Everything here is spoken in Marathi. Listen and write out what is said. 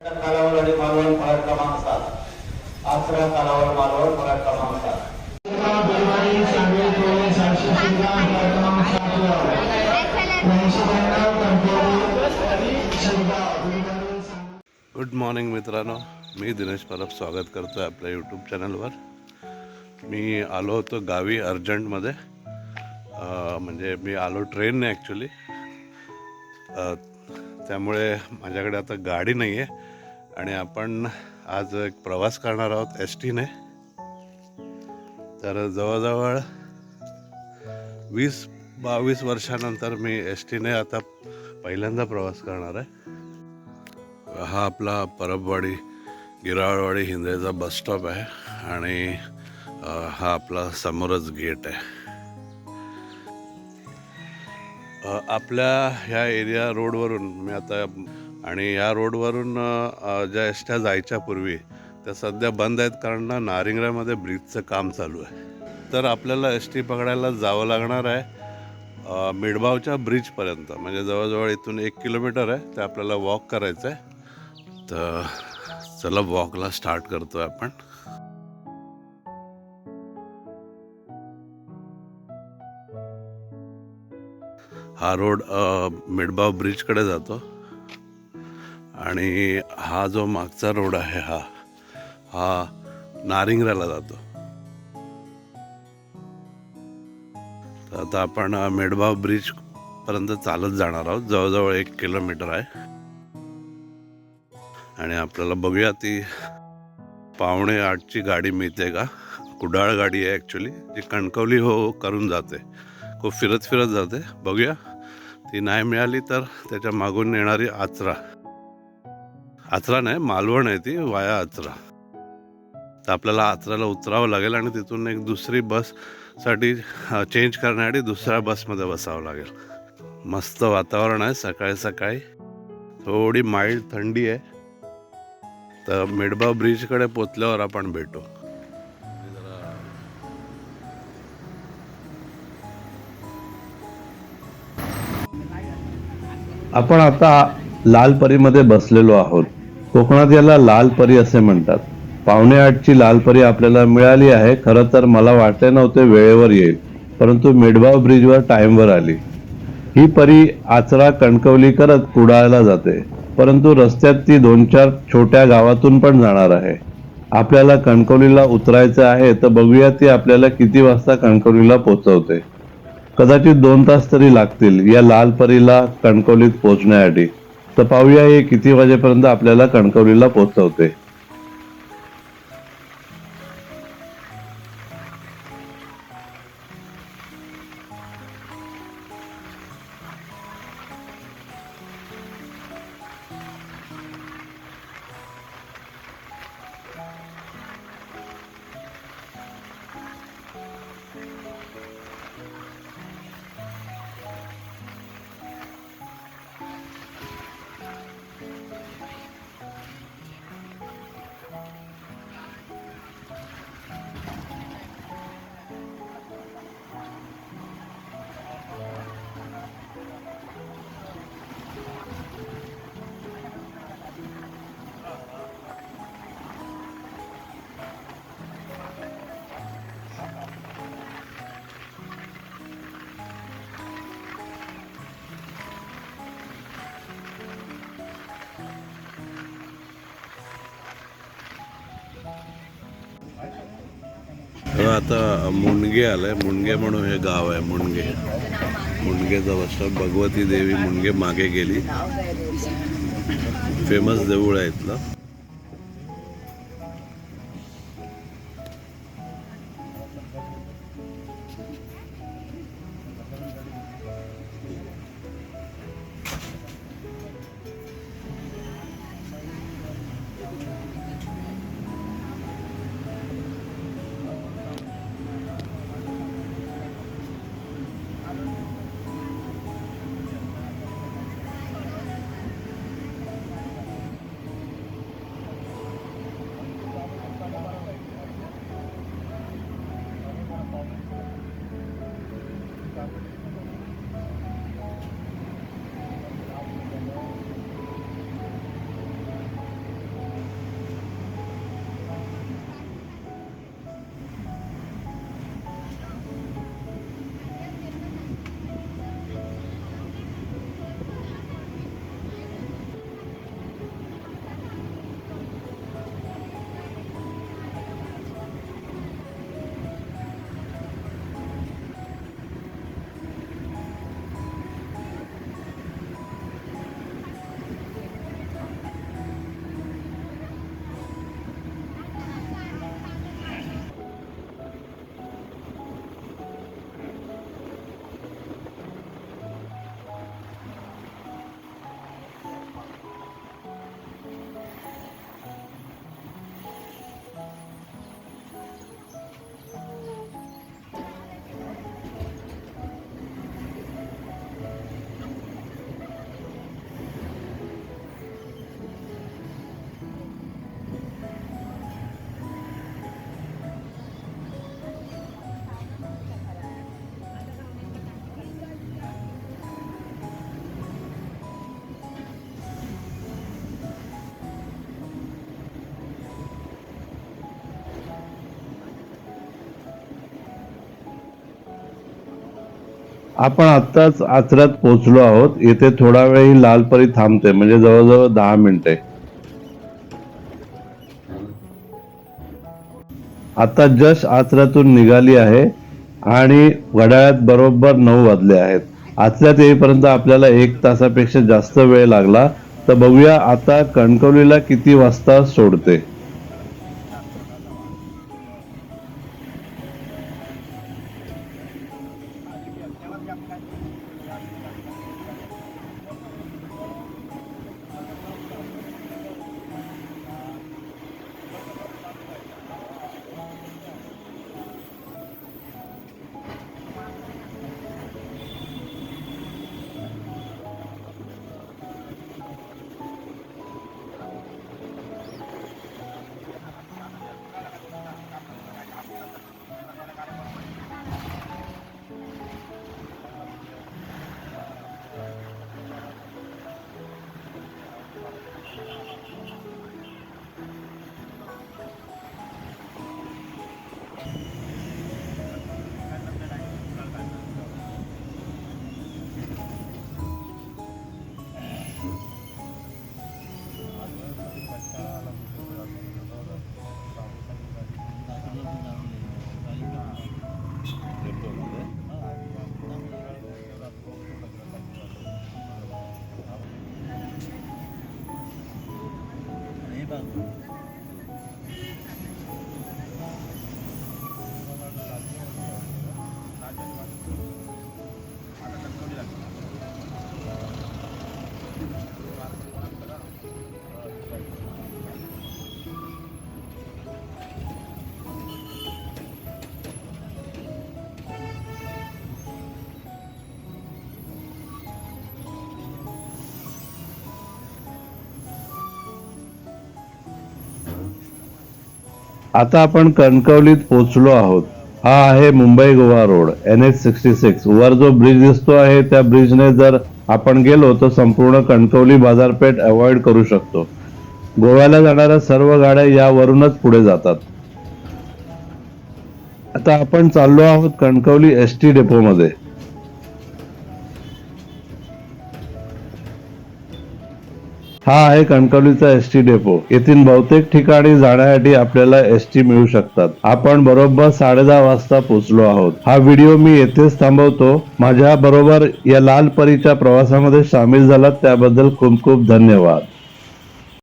कालावल आणि मालवण फळाट क्रमांक 7 आचरा कालावल मालवण फळाट क्रमांक 7 गुड मॉर्निंग मित्रांनो, मी दिनेश परब स्वागत करतो आहे आपल्या यूट्यूब चॅनलवर. मी आलो होतो गावी अर्जंटमध्ये, म्हणजे मी आलो ट्रेनने ॲक्च्युली. त्यामुळे माझ्याकडे आता गाडी नाही आहे आणि आपण आज एक प्रवास करणार आहोत एस टीने. तर जवळजवळ 20-22 वर्षानंतर मी एस टीने आता पहिल्यांदा प्रवास करणार आहे. हा आपला परबवाडी गिराळवाडी हिंद्रेचा बस स्टॉप आहे आणि हा आपला समोरच गेट आहे. आपल्या ह्या एरिया रोडवरून मी आता आणि या रोडवरून ज्या एसट्या जायच्या पूर्वी त्या सध्या बंद आहेत, कारण नारिंगऱ्यामध्ये ब्रिजचं काम चालू आहे. तर आपल्याला एस टी पकडायला जावं लागणार आहे मिडबावच्या ब्रिजपर्यंत, म्हणजे जवळजवळ इथून 1 किलोमीटर आहे. ते आपल्याला वॉक करायचं आहे. तर चला वॉकला स्टार्ट करतो आहे आपण. हा रोड मिडबाव ब्रिजकडे जातो आणि हा जो मागचा रोड आहे हा नारिंगऱ्याला जातो. तर आता आपण मिडबाव ब्रिजपर्यंत चालत जाणार आहोत. जवळजवळ 1 किलोमीटर आहे आणि आपल्याला बघूया ती 7:45ची गाडी मिळते का. कुडाळ गाडी आहे ॲक्च्युली, जी कणकवली करून जाते, खूप फिरत जाते. बघूया, ती नाही मिळाली तर त्याच्या मागून येणारी आचरा नाही, मालवण आहे ती, वाया आचरा. तर आपल्याला आचराला उतरावं लागेल आणि तिथून एक दुसरी बससाठी चेंज करण्यासाठी दुसऱ्या बसमध्ये बसावं लागेल. मस्त वातावरण आहे सकाळी सकाळी, थोडी माइल्ड थंडी आहे. तर मिडबाव ब्रिजकडे पोचल्यावर आपण भेटू. आपण आता लालपरीमध्ये बसलेलो आहोत. कोकणात याला लालपरी असे म्हणतात. 7:45ची लालपरी आपल्याला मिळाली आहे. खरं तर मला वाटले नव्हते वेळेवर येईल, परंतु मिडबाव ब्रिजवर टाइमवर आली. ही परी आचरा कणकवली करत कुडाळला जाते, परंतु रस्त्यात ती 2-4 छोट्या गावातून पण जाणार आहे. आपल्याला कणकवलीला उतरायचं आहे, तर बघूया ती आपल्याला किती वाजता कणकवलीला पोहोचवते. कदाचित 2 तास तरी लागतील या लाल परीला कणकवलीत पोहोचण्यासाठी. तर पाहूया हे किती वाजेपर्यंत आपल्याला कणकवलीला पोहोचवते. आता मुंडगे आलंय. मुंडगे म्हणून हे गाव आहे. मुंडगेचा बस भगवती देवी मुंडगे मागे गेली, फेमस देऊळ आहे इथलं. आपण आत्ताच आचऱ्यात पोहोचलो आहोत. येथे थोडा वेळ ही लाल परी थांबते, म्हणजे जवळजवळ 10 मिनिटे. आता जस्ट आचऱ्यातून निघाली आहे आणि घड्याळात बरोबर 9 वाजले आहेत. आचऱ्यात येईपर्यंत आपल्याला 1 तासापेक्षा जास्त वेळ लागला. तर बघूया आता कणकवलीला किती वाजता सोडते. आता आपण कणकवलीत पोहोचलो आहोत. हा आहे मुंबई गोवा रोड NH66. वर जो ब्रिज दिसतो आहे त्या ब्रिजने जर आपण गेलो तर संपूर्ण कणकवली बाजारपेठ अवॉइड करू शकतो. गोव्याला जाणाऱ्या सर्व गाड्या यावरूनच पुढे जातात. आता आपण चाललो आहोत कणकवली ST डेपो मध्ये. हा आहे कणकवलीचा ST डेपो. येथील बहुतेक ठिकाणी जाण्यासाठी आपल्याला ST मिळू शकतात. आपण बरोबर 10:30 वाजता पोहोचलो आहोत. हा व्हिडिओ मी येथेच थांबवतो. माझ्या बरोबर या लाल परीच्या प्रवासामध्ये सामील झालात त्याबद्दल खूप खूप धन्यवाद.